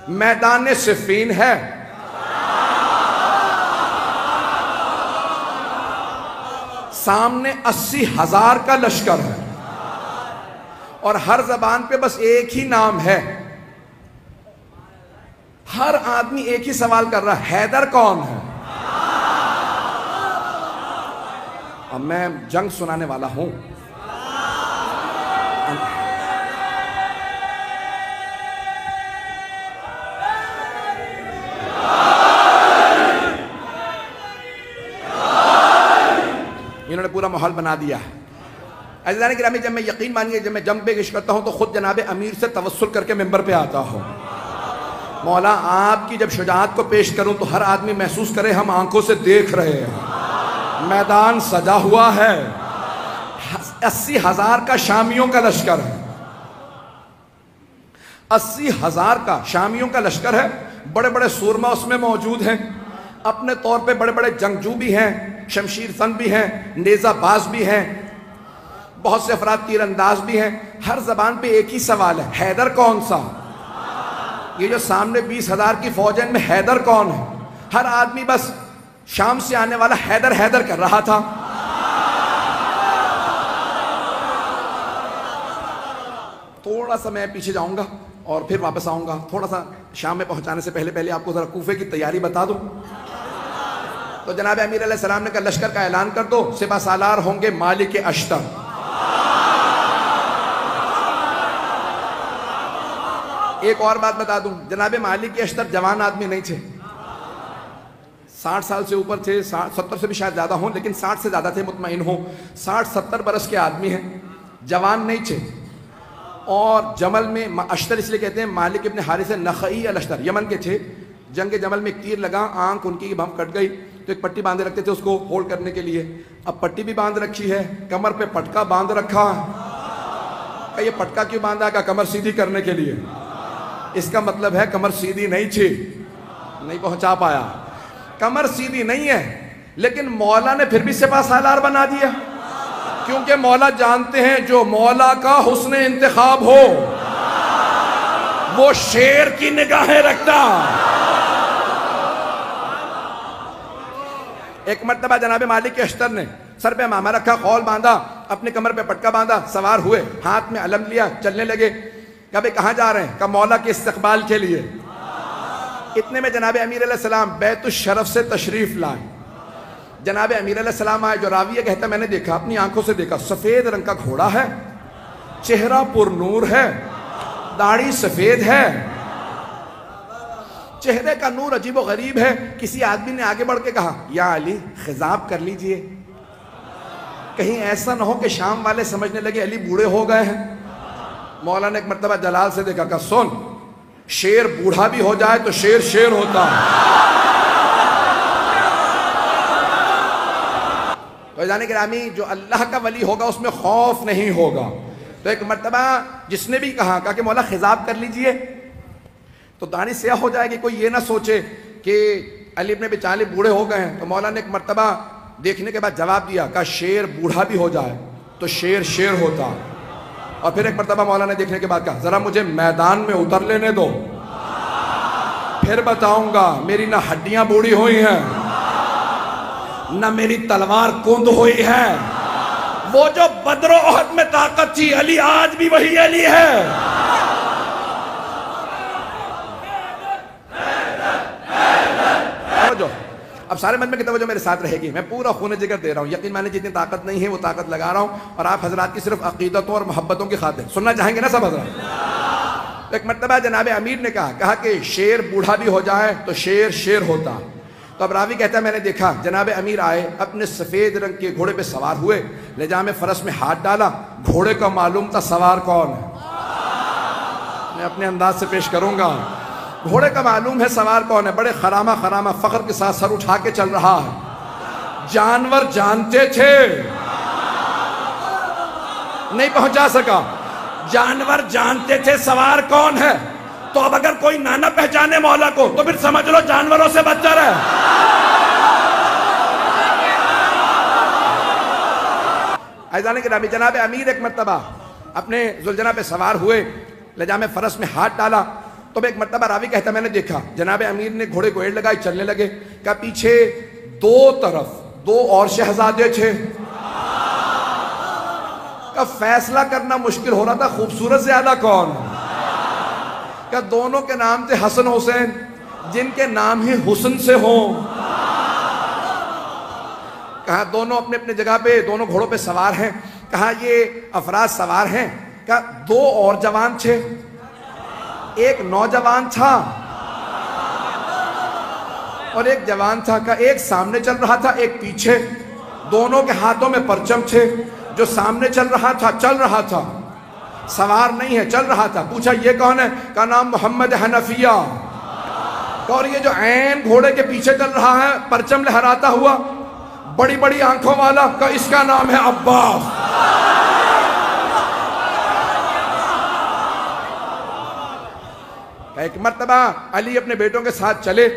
میدان صفین ہے، سامنے 80,000 کا لشکر ہے، اور ہر زبان پہ بس ایک ہی نام ہے۔ ہر آدمی ایک ہی سوال کر رہا ہے، حیدر کون ہے؟ اب میں جنگ سنانے والا ہوں۔ انہوں نے پورا ماحول بنا دیا ہے۔ عزیزان گرامی، جب میں یقین مانیے جب میں جنگ پہ گشت کرتا ہوں تو خود جناب امیر سے توسل کر کے ممبر پہ آتا ہوں، مولا آپ کی جب شجاعت کو پیش کروں تو ہر آدمی محسوس کرے ہم آنکھوں سے دیکھ رہے ہیں، میدان سجا ہوا ہے، 80,000 کا شامیوں کا لشکر ہے، 80,000 کا شامیوں کا لشکر ہے۔ بڑے بڑے سورما اس میں موجود ہیں، اپنے طور پہ بڑے بڑے جنگجو بھی ہیں، شمشیر زن بھی ہیں، نیزہ باز بھی ہیں، بہت سے افراد تیر انداز بھی ہیں۔ ہر زبان پہ ایک ہی سوال ہے، حیدر کون سا؟ یہ جو سامنے 20,000 کی فوج ہے ان میں حیدر کون ہے؟ ہر آدمی بس شام سے آنے والا حیدر حیدر کر رہا تھا۔ تھوڑا سا میں پیچھے جاؤں گا اور پھر واپس آؤں گا، تھوڑا سا شام میں پہنچانے سے پہلے آپ کو ذرا کوفے کی تیاری بتا دوں۔ تو جناب امیر علیہ السلام نے کہا لشکر کا اعلان کر دو، سپہ سالار ہوں گے مالک اشتر۔ ایک اور بات بتا دوں، جناب مالک اشتر جوان آدمی نہیں تھے، 60 سال سے اوپر تھے، 70 سے بھی شاید زیادہ ہوں، لیکن 60 سے زیادہ تھے مطمئن ہوں، 60-70 برس کے آدمی ہیں، جوان نہیں تھے۔ اور جمل میں اشتر اس لیے کہتے ہیں، مالک ابن حارث نخعی الاشتر یمن کے تھے، جنگ جمل میں ایک تیر لگا، آنکھ ان کی بم کٹ گئی، تو ایک پٹی باندھے رکھتے تھے اس کو ہولڈ کرنے کے لیے۔ اب پٹی بھی باندھ رکھی ہے، کمر پہ پٹکا باندھ رکھا ہے، کہ یہ پٹکا کیوں باندھا؟ کہ کمر سیدھی کرنے کے لیے۔ اس کا مطلب ہے کمر سیدھی نہیں تھی، نہیں پہنچا پایا، کمر سیدھی نہیں ہے، لیکن مولا نے پھر بھی سپہ سالار بنا دیا، کیونکہ مولا جانتے ہیں جو مولا کا حسن انتخاب ہو وہ شیر کی نگاہیں رکھتا۔ ایک مرتبہ جناب مالک اشتر نے سر پہ امامہ رکھا، خول باندھا، اپنے کمر پہ پٹکا باندھا، سوار ہوئے، ہاتھ میں علم لیا، چلنے لگے۔ کہا بھئی کہاں جا رہے ہیں؟ کہا مولا کے استقبال کے لیے۔ اتنے میں جناب امیر علیہ السلام بیت الشرف سے تشریف لائے۔ جناب امیر علیہ السلام آئے، جو راوی ہے کہتا میں نے دیکھا، اپنی آنکھوں سے دیکھا، سفید رنگ کا گھوڑا ہے، چہرہ پر نور ہے، داڑھی سفید ہے، چہرے کا نور عجیب و غریب ہے۔ کسی آدمی نے آگے بڑھ کے کہا یا علی خضاب کر لیجئے، کہیں ایسا نہ ہو کہ شام والے سمجھنے لگے علی بوڑھے ہو گئے ہیں۔ مولا نے ایک مرتبہ جلال سے دیکھا، کہا سن، شیر بوڑھا بھی ہو جائے تو شیر شیر ہوتا ہے۔ تو جانے گرامی، جو اللہ کا ولی ہوگا اس میں خوف نہیں ہوگا۔ تو ایک مرتبہ جس نے بھی کہا کہ مولا خضاب کر لیجئے، تو داڑھی سیاہ ہو جائے گی، کوئی یہ نہ سوچے کہ علی ابن ابی طالب بوڑھے ہو گئے ہیں۔ تو مولا نے ایک مرتبہ دیکھنے کے بعد جواب دیا، کہا شیر بوڑھا بھی ہو جائے تو شیر شیر ہوتا۔ اور پھر ایک مرتبہ مولا نے دیکھنے کے بعد کہا ذرا مجھے میدان میں اتر لینے دو، پھر بتاؤں گا میری نہ ہڈیاں بوڑھی ہوئی ہیں نہ میری تلوار کند ہوئی ہے۔ وہ جو بدر و احد میں طاقت تھی، علی آج بھی وہی علی ہے۔ اب سارے مجمع کی توجہ میرے ساتھ رہے گی، میں پورا خون جگر دے رہا ہوں، یقین مانے جتنی طاقت نہیں ہے وہ طاقت لگا رہا ہوں، اور آپ حضرات کی صرف عقیدتوں اور محبتوں کی خاطر سننا چاہیں گے نا سب حضرات۔ ایک مرتبہ جناب امیر نے کہا کہ شیر بوڑھا بھی ہو جائے تو شیر شیر ہوتا۔ تو اب راوی کہتا ہے میں نے دیکھا جناب امیر آئے، اپنے سفید رنگ کے گھوڑے پہ سوار ہوئے، لجام فرس میں ہاتھ ڈالا، گھوڑے کا معلوم تھا سوار کون ہے، میں اپنے انداز سے پیش کروں گا۔ گھوڑے کا معلوم ہے سوار کون ہے، بڑے خرامہ فخر کے ساتھ سر اٹھا کے چل رہا ہے۔ جانور جانتے تھے، نہیں پہنچا سکا، جانور جانتے تھے سوار کون ہے۔ تو اب اگر کوئی نہ پہچانے مولا کو تو پھر سمجھ لو جانوروں سے بدتر ہے۔ عزیزان گرامی، جناب امیر ایک مرتبہ اپنے ذوالجناح پہ سوار ہوئے، لجام فرس میں ہاتھ ڈالا، تو ایک مرتبہ راوی کہتا میں نے دیکھا جناب امیر نے گھوڑے کو ایڑ لگائی، چلنے لگے، کہ پیچھے دو طرف دو اور شہزادے تھے، کہ فیصلہ کرنا مشکل ہو رہا تھا خوبصورت زیادہ کون، کہ دونوں کے نام تھے حسن حسین، جن کے نام ہی حسن سے ہوں، کہا دونوں اپنے اپنے جگہ پہ دونوں گھوڑوں پہ سوار ہیں، کہا یہ افراد سوار ہیں، کہا دو اور جوان تھے، ایک نوجوان تھا اور ایک جوان تھا، کہا ایک سامنے چل رہا تھا ایک پیچھے، دونوں کے ہاتھوں میں پرچم تھے، جو سامنے چل رہا تھا سوار نہیں ہے، چل رہا تھا، پوچھا یہ کون ہے، کہا نام محمد حنفیہ، اور یہ جو عین گھوڑے کے پیچھے چل رہا ہے پرچم لہراتا ہوا بڑی بڑی آنکھوں والا، کہا اس کا نام ہے عباس۔ ایک مرتبہ علی اپنے بیٹوں کے ساتھ چلے،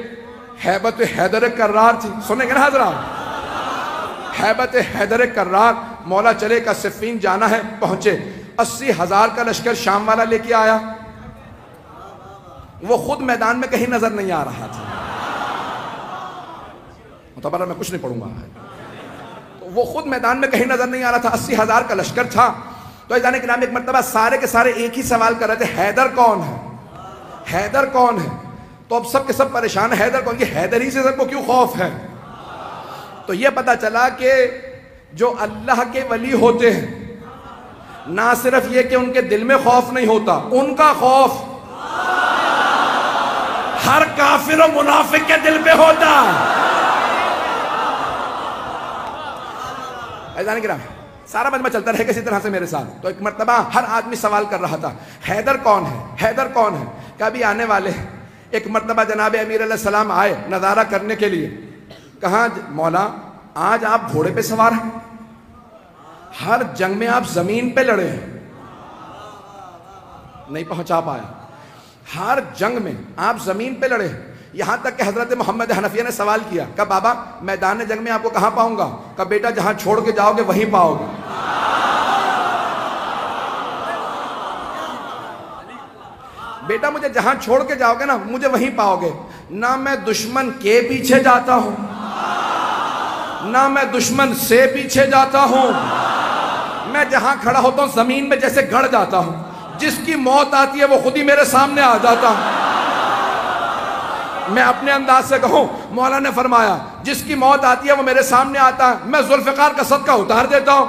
ہیبت حیدر کرار تھی، سنیں گے نا حضرات، ہیبت حیدر کرار، مولا چلے کا صفین جانا ہے، پہنچے، 80,000 کا لشکر شام والا لے کے آیا، وہ خود میدان میں کہیں نظر نہیں آ رہا تھا، متبرہ میں کچھ نہیں پڑھوں گا، تو وہ خود میدان میں کہیں نظر نہیں آ رہا تھا، 80,000 کا لشکر تھا، تو عزیزان کرام ایک مرتبہ سارے کے سارے ایک ہی سوال کر رہے تھے، حیدر کون ہے، حیدر کون ہے، تو اب سب کے سب پریشان ہیں، حیدر کون، یہ حیدر ہی سے سب کو کیوں خوف ہے، تو یہ پتا چلا کہ جو اللہ کے ولی ہوتے ہیں نہ صرف یہ کہ ان کے دل میں خوف نہیں ہوتا، ان کا خوف ہر کافر و منافق کے دل پہ ہوتا ہے۔ عزیزان کرام سارا مجمع چلتا رہے کسی طرح سے میرے ساتھ، تو ایک مرتبہ ہر آدمی سوال کر رہا تھا حیدر کون ہے، حیدر کون ہے، کبھی آنے والے۔ ایک مرتبہ جناب امیر علیہ السلام آئے نظارہ کرنے کے لیے، کہاں مولا آج آپ گھوڑے پہ سوار ہیں، ہر جنگ میں آپ زمین پہ لڑے ہیں، نہیں پہنچا پایا، ہر جنگ میں آپ زمین پہ لڑے ہیں، یہاں تک کہ حضرت محمد حنفیہ نے سوال کیا کہ بابا میدان جنگ میں آپ کو کہاں پاؤں گا، کہ بیٹا جہاں چھوڑ کے جاؤ گے وہیں پاؤ گے۔ بیٹا مجھے جہاں چھوڑ کے جاؤ گے نا مجھے وہیں پاؤ گے، نہ میں دشمن کے پیچھے جاتا ہوں نہ میں دشمن سے پیچھے جاتا ہوں، میں جہاں کھڑا ہوتا ہوں زمین میں جیسے گڑ جاتا ہوں، جس کی موت آتی ہے وہ خود ہی میرے سامنے آ جاتا ہوں۔ میں اپنے انداز سے کہوں مولا نے فرمایا جس کی موت آتی ہے وہ میرے سامنے آتا ہے، میں ذوالفقار کا صدقہ اتار دیتا ہوں۔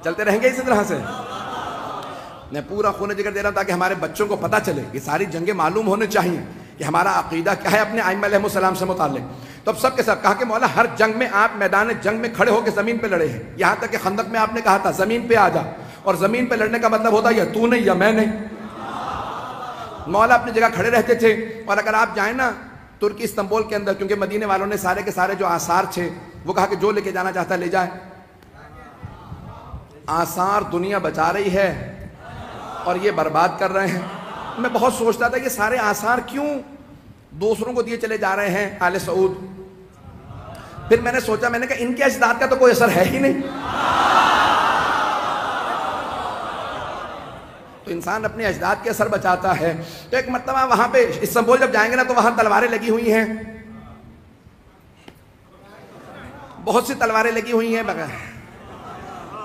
چلتے رہیں گے اسی طرح سے، میں پورا خون جگر دے رہا ہوں تاکہ ہمارے بچوں کو پتہ چلے، یہ ساری جنگیں معلوم ہونے چاہیے کہ ہمارا عقیدہ کیا ہے اپنے ائمہ علیہ السلام سے متعلق۔ تو اب سب کے سب کہا کہ مولا ہر جنگ میں آپ میدان جنگ میں کھڑے ہو کے زمین پہ لڑے ہیں، یہاں تک کہ خندق میں آپ نے کہا تھا زمین پہ آ جا، اور زمین پہ لڑنے کا مطلب ہوتا ہے یا تو نہیں یا میں نہیں۔ مولا اپنی جگہ کھڑے رہتے تھے، اور اگر آپ جائیں نا ترکی استنبول کے اندر، کیونکہ مدینے والوں نے سارے کے سارے جو آثار تھے وہ کہا کہ جو لے کے جانا چاہتا لے جائے، آثار دنیا بچا رہی ہے اور یہ برباد کر رہے ہیں۔ میں بہت سوچتا تھا یہ سارے آثار کیوں دوسروں کو دیے چلے جا رہے ہیں آل سعود، پھر میں نے سوچا، میں نے کہا ان کے اجداد کا تو کوئی اثر ہے ہی نہیں، تو انسان اپنے اجداد کے اثر بچاتا ہے۔ تو ایک مرتبہ وہاں پہ استنبول جب جائیں گے نا تو وہاں تلواریں لگی ہوئی ہیں، بہت سی تلواریں لگی ہوئی ہیں،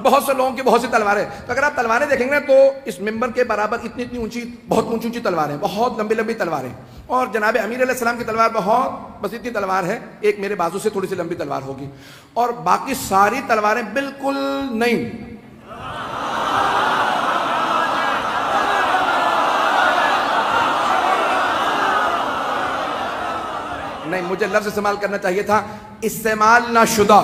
بہت سے لوگوں کی بہت سی تلواریں، تو اگر آپ تلواریں دیکھیں گے تو اس ممبر کے برابر اتنی اتنی اونچی، بہت اونچی اونچی تلواریں، بہت لمبی لمبی تلواریں، اور جناب امیر علیہ السلام کی تلوار بہت بس اتنی تلوار ہے، ایک میرے بازو سے تھوڑی سی لمبی تلوار ہوگی، اور باقی ساری تلواریں بالکل نہیں۔ نہیں، مجھے لفظ استعمال کرنا چاہیے تھا استعمال نہ شدہ۔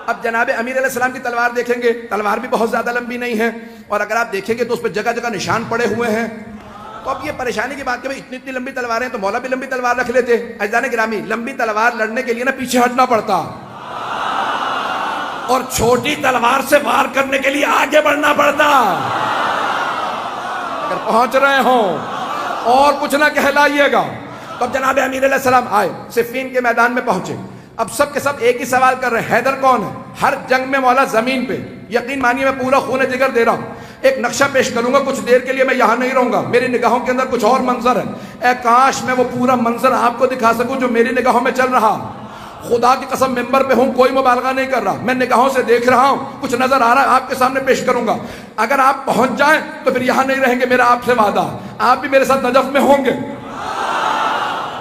اب جناب امیر علیہ السلام کی تلوار دیکھیں گے، تلوار بھی بہت زیادہ لمبی نہیں ہے، اور اگر آپ دیکھیں گے تو اس پہ جگہ جگہ نشان پڑے ہوئے ہیں، تو اب یہ پریشانی کی بات کہ اتنی اتنی لمبی تلواریں، تو مولا بھی لمبی تلوار رکھ لیتے۔ عزیزان گرامی لمبی تلوار لڑنے کے لیے نا پیچھے ہٹنا پڑتا، اور چھوٹی تلوار سے وار کرنے کے لیے آگے بڑھنا پڑتا۔ اگر پہنچ رہے ہوں اور کچھ نہ کہلائیے گا. تو اب جناب امیر علیہ السلام آئے, صفین کے میدان میں پہنچے. اب سب کے سب ایک ہی سوال کر رہے ہیں, حیدر کون ہے؟ ہر جنگ میں مولا زمین پہ, یقین مانیے میں پورا خون جگر دے رہا ہوں, ایک نقشہ پیش کروں گا, کچھ دیر کے لیے میں یہاں نہیں رہوں گا, میری نگاہوں کے اندر کچھ اور منظر ہے. اے کاش میں وہ پورا منظر آپ کو دکھا سکوں جو میری نگاہوں میں چل رہا. خدا کی قسم ممبر پہ ہوں, کوئی مبالغہ نہیں کر رہا, میں نگاہوں سے دیکھ رہا ہوں, کچھ نظر آ رہا ہے, آپ کے سامنے پیش کروں گا. اگر آپ پہنچ جائیں تو پھر یہاں نہیں رہیں گے, میرا آپ سے وعدہ, آپ بھی میرے ساتھ نجف میں ہوں گے.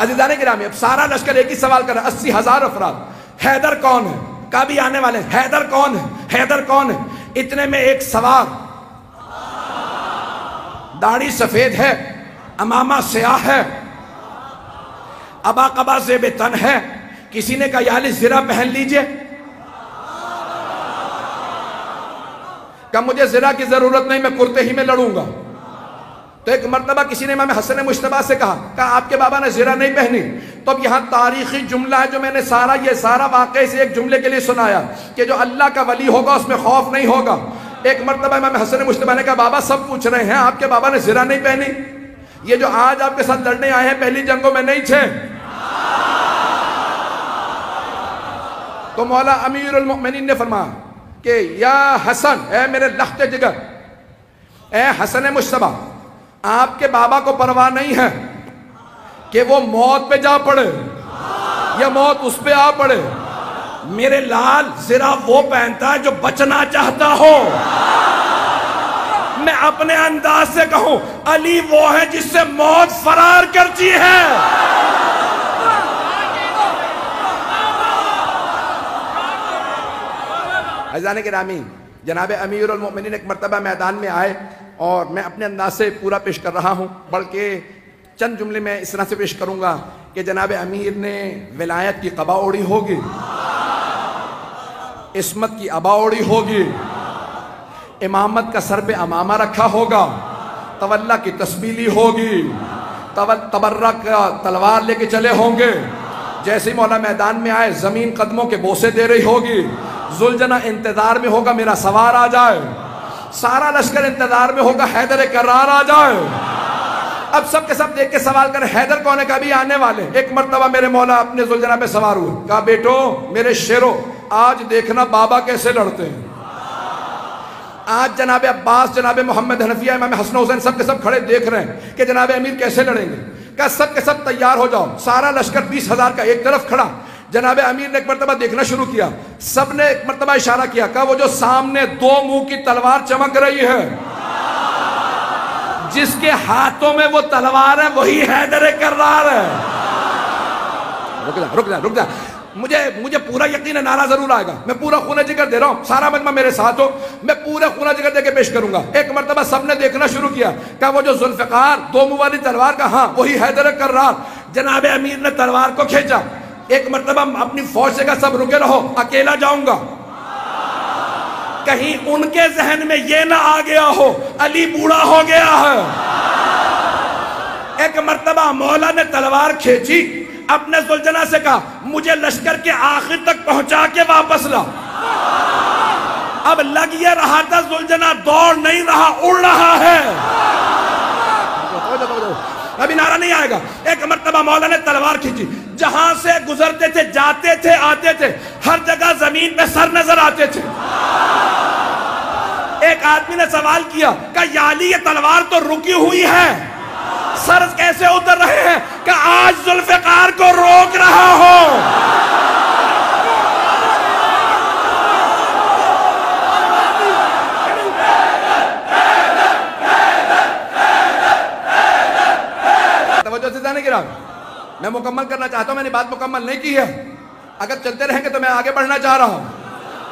عزیزان گرامی, اب سارا لشکر ایک ہی سوال کر رہا ہے, 80,000 افراد, حیدر کون ہے؟ کبھی آنے والے, حیدر کون ہے؟ حیدر کون ہے؟ اتنے میں ایک سوار, داڑھی سفید ہے, امامہ سیاہ ہے, ابا قبا زیب تن ہے, کسی نے کہا یا علی زرہ پہن لیجئے, کہ مجھے زرہ کی ضرورت نہیں, میں کرتے ہی میں لڑوں گا. تو ایک مرتبہ کسی نے امام حسن مجتبیٰ سے کہا آپ کے بابا نے زرہ نہیں پہنی. تو اب یہاں تاریخی جملہ ہے جو میں نے یہ سارا واقعے سے ایک جملے کے لیے سنایا کہ جو اللہ کا ولی ہوگا اس میں خوف نہیں ہوگا. ایک مرتبہ امام حسن مجتبیٰ نے کہا بابا سب پوچھ رہے ہیں آپ کے بابا نے زرہ نہیں پہنی, یہ جو آج آپ کے ساتھ لڑنے آئے ہیں پہلی جنگوں میں نہیں تھے. تو مولا امیر المؤمنین نے فرمایا کہ یا حسن, اے میرے لخت جگر, اے حسن مجتبیٰ, آپ کے بابا کو پرواہ نہیں ہے کہ وہ موت پہ جا پڑے یا موت اس پہ آ پڑے. میرے لال زرہ وہ پہنتا ہے جو بچنا چاہتا ہو. میں اپنے انداز سے کہوں علی وہ ہے جس سے موت فرار کرتی ہے. عزیزان گرامی, جناب امیر المؤمنین ایک مرتبہ میدان میں آئے اور میں اپنے انداز سے پورا پیش کر رہا ہوں, بلکہ چند جملے میں اس طرح سے پیش کروں گا کہ جناب امیر نے ولایت کی قبا اوڑی ہوگی, عصمت کی ابا اوڑی ہوگی, امامت کا سر پہ امامہ رکھا ہوگا, تولا کی تسبیلی ہوگی, تبرک کا تلوار لے کے چلے ہوں گے. جیسے ہی مولا میدان میں آئے زمین قدموں کے بوسے دے رہی ہوگی. ذوالجنہ انتظار میں ہوگا میرا سوار آ جائے, سارا لشکر انتظار میں ہوگا حیدر کرار آ جائے. اب سب کے سب دیکھ کے سوال کریں حیدر کون ہے؟ کبھی آنے والے. ایک مرتبہ میرے مولا اپنے ذوالجنہ پہ سوار ہوئے, کہا بیٹو میرے شیرو آج دیکھنا بابا کیسے لڑتے ہیں. آج جناب عباس, جناب محمد حنفیہ, امام حسن حسین سب کے سب کھڑے دیکھ رہے ہیں کہ جناب امیر کیسے لڑیں گے. کہا سب کے سب تیار ہو جاؤ. سارا لشکر 20,000 کا ایک طرف کھڑا. جناب امیر نے ایک مرتبہ دیکھنا شروع کیا, سب نے ایک مرتبہ اشارہ کیا, کہا وہ جو سامنے 2 منہ کی تلوار چمک رہی ہے, جس کے ہاتھوں میں وہ تلوار ہے وہی حیدر کرار ہے. رک جا, مجھے پورا یقین ہے نعرہ ضرور آئے گا. میں پورا خون جگر دے رہا ہوں, سارا مجمع میرے ساتھ ہو, میں پورا خون جگر دے کے پیش کروں گا. ایک مرتبہ سب نے دیکھنا شروع کیا, کہا وہ جو ذوالفقار 2 منہ والی تلوار کا, ہاں وہی حیدر کرار. جناب امیر نے تلوار کو کھینچا. ایک مرتبہ اپنی فوج سے کہا سب رکے رہو, اکیلا جاؤں گا. کہیں ان کے ذہن میں یہ نہ آ گیا ہو علی بوڑھا ہو گیا ہے. ایک مرتبہ مولا نے تلوار کھینچی, اپنے ذوالجنہ سے کہا مجھے لشکر کے آخر تک پہنچا کے واپس لا. اب لگ یہ رہا تھا ذوالجنہ دوڑ نہیں رہا, اڑ رہا ہے. ابھی نعرہ نہیں آئے گا. ایک مرتبہ مولا نے تلوار کھینچی, جہاں سے گزرتے تھے, جاتے تھے, آتے تھے, ہر جگہ زمین پہ سر نظر آتے تھے. ایک آدمی نے سوال کیا کہ یا علی یہ تلوار تو رکی ہوئی ہے, سر کیسے اتر رہے ہیں؟ کہ آج ذوالفقار کو روک رہا ہو. توجہ سے جانے گرام, میں مکمل کرنا چاہتا ہوں, میں نے بات مکمل نہیں کی ہے, اگر چلتے رہیں گے تو میں آگے بڑھنا چاہ رہا ہوں.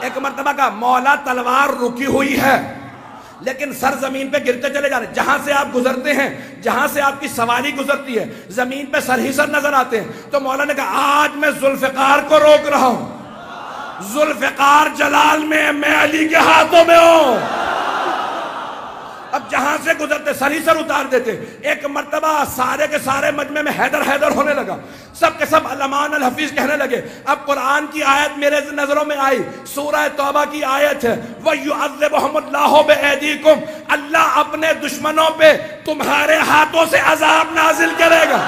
ایک مرتبہ کا مولا تلوار رکی ہوئی ہے لیکن سر زمین پہ گرتے چلے جا رہے, جہاں سے آپ گزرتے ہیں, جہاں سے آپ کی سواری گزرتی ہے, زمین پہ سر ہی سر نظر آتے ہیں. تو مولا نے کہا آج میں ذوالفقار کو روک رہا ہوں. ذوالفقار جلال میں علی کے ہاتھوں میں ہوں. اب جہاں سے گزرتے سر ہی سر اتار دیتے. ایک مرتبہ سارے کے سارے مجمع میں حیدر حیدر ہونے لگا. سب کے سب علمان الحفیظ کہنے لگے. اب قرآن کی آیت میرے نظروں میں آئی, سورہ توبہ کی آیت ہے, وَيُعَذِّبُهُمُ اللَّهُ بِأَيْدِيكُمْ, اللہ اپنے دشمنوں پہ تمہارے ہاتھوں سے عذاب نازل کرے گا.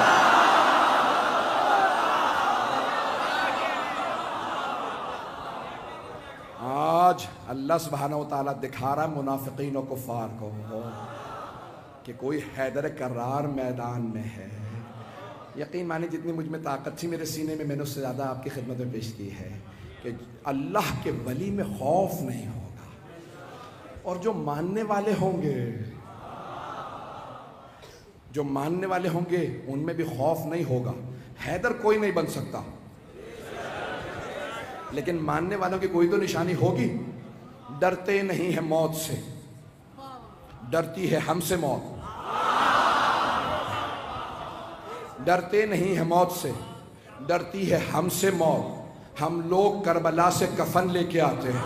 آج اللہ سبحانہ وتعالیٰ دکھا رہا ہے منافقین و کفار کو کہ کوئی حیدر کرار میدان میں ہے. یقین مانی جتنی مجھ میں طاقت تھی میرے سینے میں, میں نے اس سے زیادہ آپ کی خدمت میں پیش کی ہے کہ اللہ کے ولی میں خوف نہیں ہوگا, اور جو ماننے والے ہوں گے, جو ماننے والے ہوں گے ان میں بھی خوف نہیں ہوگا. حیدر کوئی نہیں بن سکتا, لیکن ماننے والوں کی کوئی تو نشانی ہوگی. ڈرتے نہیں ہیں موت سے, ڈرتی ہے ہم سے موت. ڈرتے نہیں ہیں موت سے, ڈرتی ہے ہم سے موت. ہم لوگ کربلا سے کفن لے کے آتے ہیں.